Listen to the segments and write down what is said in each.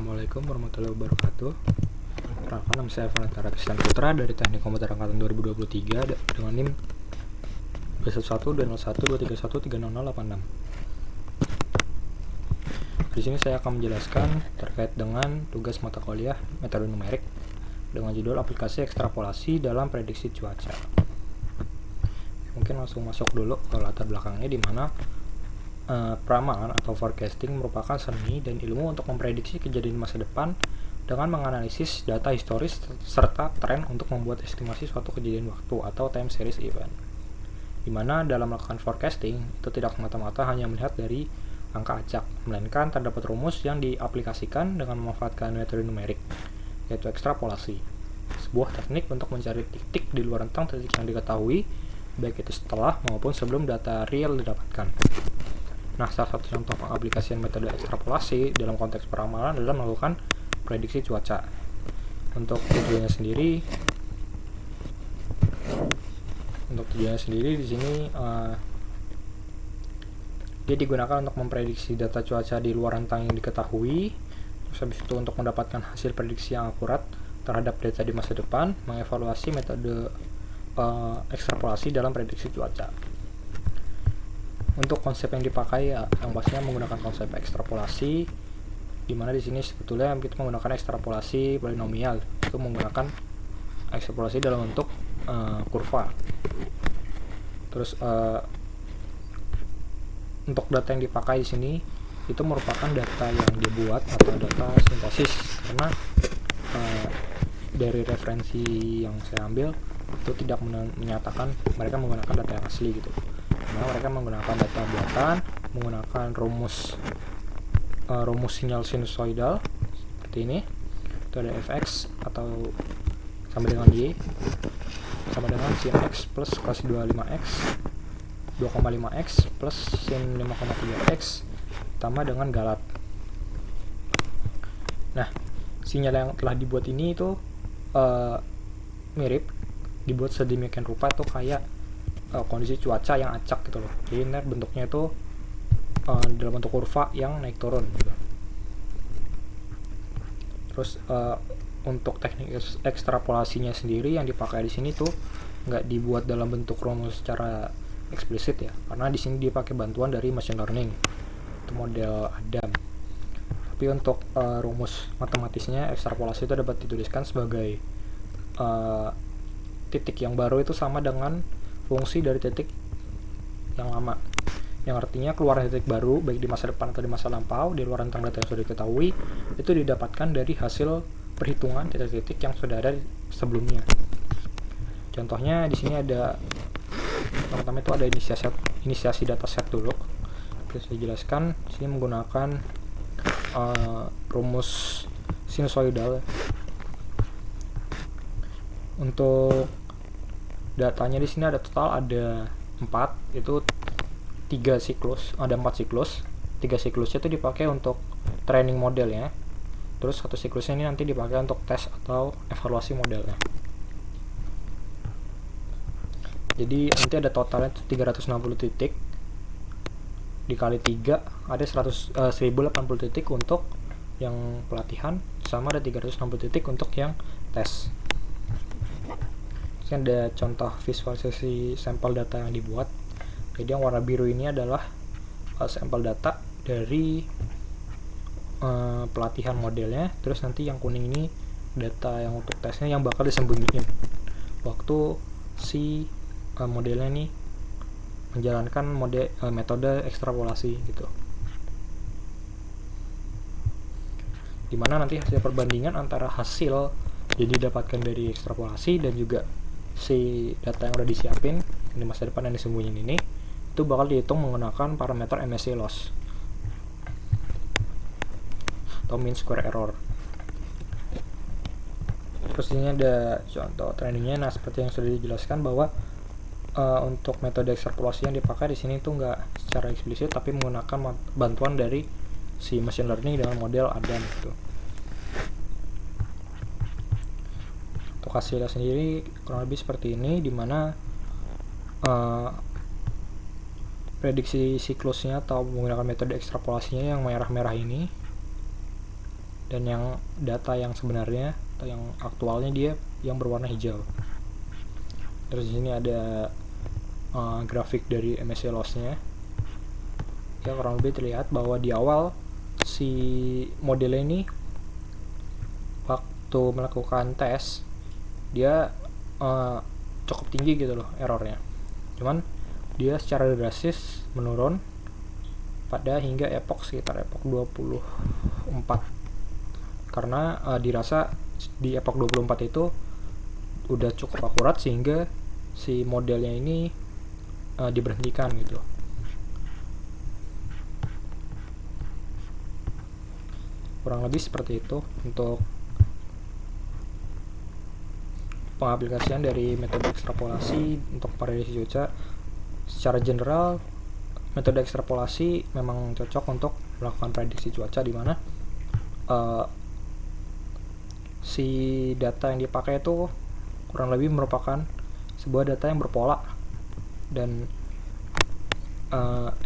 Assalamualaikum warahmatullahi wabarakatuh. Perkenalkan, nama saya Fernanda Kristan Putra dari Teknik Komputer Angkatan 2023 dengan NIM B11-201-231-30086. Di sini saya akan menjelaskan terkait dengan tugas mata kuliah metode numerik dengan judul aplikasi ekstrapolasi dalam prediksi cuaca. Mungkin langsung masuk dulu ke latar belakangnya, di mana peramalan atau forecasting merupakan seni dan ilmu untuk memprediksi kejadian masa depan dengan menganalisis data historis serta tren untuk membuat estimasi suatu kejadian waktu atau time series event. Di mana dalam melakukan forecasting itu tidak semata-mata hanya melihat dari angka acak, melainkan terdapat rumus yang diaplikasikan dengan memanfaatkan metode numerik, yaitu ekstrapolasi, sebuah teknik untuk mencari titik di luar rentang titik yang diketahui, baik itu setelah maupun sebelum data real didapatkan. Nah, salah satu contoh pengaplikasian metode ekstrapolasi dalam konteks peramalan adalah melakukan prediksi cuaca. Untuk tujuannya sendiri di sini dia digunakan untuk memprediksi data cuaca di luar rentang yang diketahui. Terus habis itu untuk mendapatkan hasil prediksi yang akurat terhadap data di masa depan, mengevaluasi metode ekstrapolasi dalam prediksi cuaca. Untuk konsep yang dipakai yang pastinya menggunakan konsep ekstrapolasi, di mana di sini sebetulnya kita menggunakan ekstrapolasi polinomial, itu menggunakan ekstrapolasi dalam bentuk kurva. Terus untuk data yang dipakai di sini itu merupakan data yang dibuat atau data sintesis, karena dari referensi yang saya ambil itu tidak menyatakan mereka menggunakan data yang asli gitu. Nah, mereka menggunakan data buatan, menggunakan rumus sinyal sinusoidal seperti ini. Itu ada fx atau sama dengan y sama dengan sin x plus cos 25x 2,5x plus sin 5,3x tambah dengan galat. Nah, sinyal yang telah dibuat ini itu mirip, dibuat sedemikian rupa tuh kayak kondisi cuaca yang acak gitu loh. Jadi bentuknya itu dalam bentuk kurva yang naik turun gitu. Terus untuk teknik ekstrapolasinya sendiri yang dipakai di sini tuh nggak dibuat dalam bentuk rumus secara eksplisit ya, karena di sini dipakai bantuan dari machine learning, itu model Adam. Tapi untuk rumus matematisnya ekstrapolasi itu dapat dituliskan sebagai titik yang baru itu sama dengan fungsi dari titik yang lama, yang artinya keluaran titik baru baik di masa depan atau di masa lampau di luar rentang data yang sudah diketahui itu didapatkan dari hasil perhitungan titik-titik yang sudah ada sebelumnya. Contohnya di sini ada pertama itu ada inisiasi dataset dulu. Bisa dijelaskan di sini menggunakan rumus sinusoidal. Untuk datanya di sini ada total ada 4, itu 3 siklus, ada 4 siklus. 3 siklusnya itu dipakai untuk training modelnya. Terus 1 siklusnya ini nanti dipakai untuk tes atau evaluasi modelnya. Jadi nanti ada totalnya 360 titik dikali 3 ada 1080 titik untuk yang pelatihan, sama ada 360 titik untuk yang tes. Ini ada contoh visualisasi sampel data yang dibuat. Jadi yang warna biru ini adalah sampel data dari pelatihan modelnya. Terus nanti yang kuning ini data yang untuk tesnya yang bakal disembunyiin waktu si modelnya ini menjalankan metode ekstrapolasi gitu. Dimana nanti hasil perbandingan antara hasil yang didapatkan dari ekstrapolasi dan juga si data yang udah disiapin di masa depan yang disembunyiin ini itu bakal dihitung menggunakan parameter MSE loss atau mean square error. Terus ini ada contoh trainingnya. Nah, seperti yang sudah dijelaskan bahwa untuk metode ekstrapolasi yang dipakai di sini itu nggak secara eksplisit, tapi menggunakan bantuan dari si machine learning dengan model Adam gitu. Untuk hasilnya sendiri kurang lebih seperti ini, dimana prediksi siklusnya atau menggunakan metode ekstrapolasinya yang merah-merah ini dan yang data yang sebenarnya atau yang aktualnya dia yang berwarna hijau. Terus di sini ada grafik dari MSE loss-nya. Ya, kurang lebih terlihat bahwa di awal si model ini waktu melakukan tes dia cukup tinggi gitu loh errornya. Cuman dia secara drastis menurun pada hingga sekitar epoch 24, karena dirasa di epoch 24 itu udah cukup akurat sehingga si modelnya ini diberhentikan gitu. Kurang lebih seperti itu untuk pengaplikasian dari metode ekstrapolasi untuk prediksi cuaca. Secara general, metode ekstrapolasi memang cocok untuk melakukan prediksi cuaca, di mana si data yang dipakai itu kurang lebih merupakan sebuah data yang berpola, dan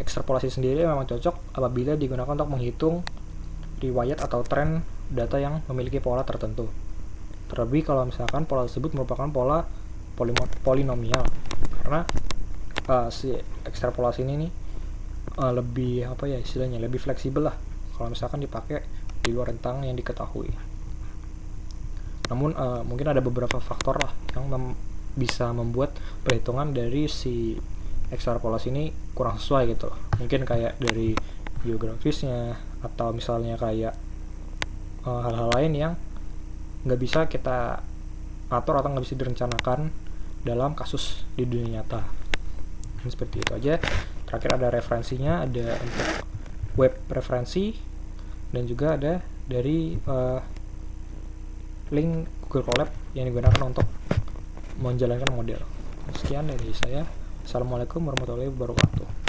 ekstrapolasi sendiri memang cocok apabila digunakan untuk menghitung riwayat atau tren data yang memiliki pola tertentu. Terlebih kalau misalkan pola tersebut merupakan pola polinomial, karena si ekstrapolasi ini nih lebih lebih fleksibel lah kalau misalkan dipakai di luar rentang yang diketahui. Namun mungkin ada beberapa faktor lah yang bisa membuat perhitungan dari si ekstrapolasi ini kurang sesuai gitu loh. Mungkin kayak dari geografisnya, atau misalnya kayak hal-hal lain yang nggak bisa kita atur atau nggak bisa direncanakan dalam kasus di dunia nyata. Seperti itu aja. Terakhir ada referensinya, ada untuk web referensi, dan juga ada dari link Google Colab yang digunakan untuk menjalankan model. Sekian dari saya. Assalamualaikum warahmatullahi wabarakatuh.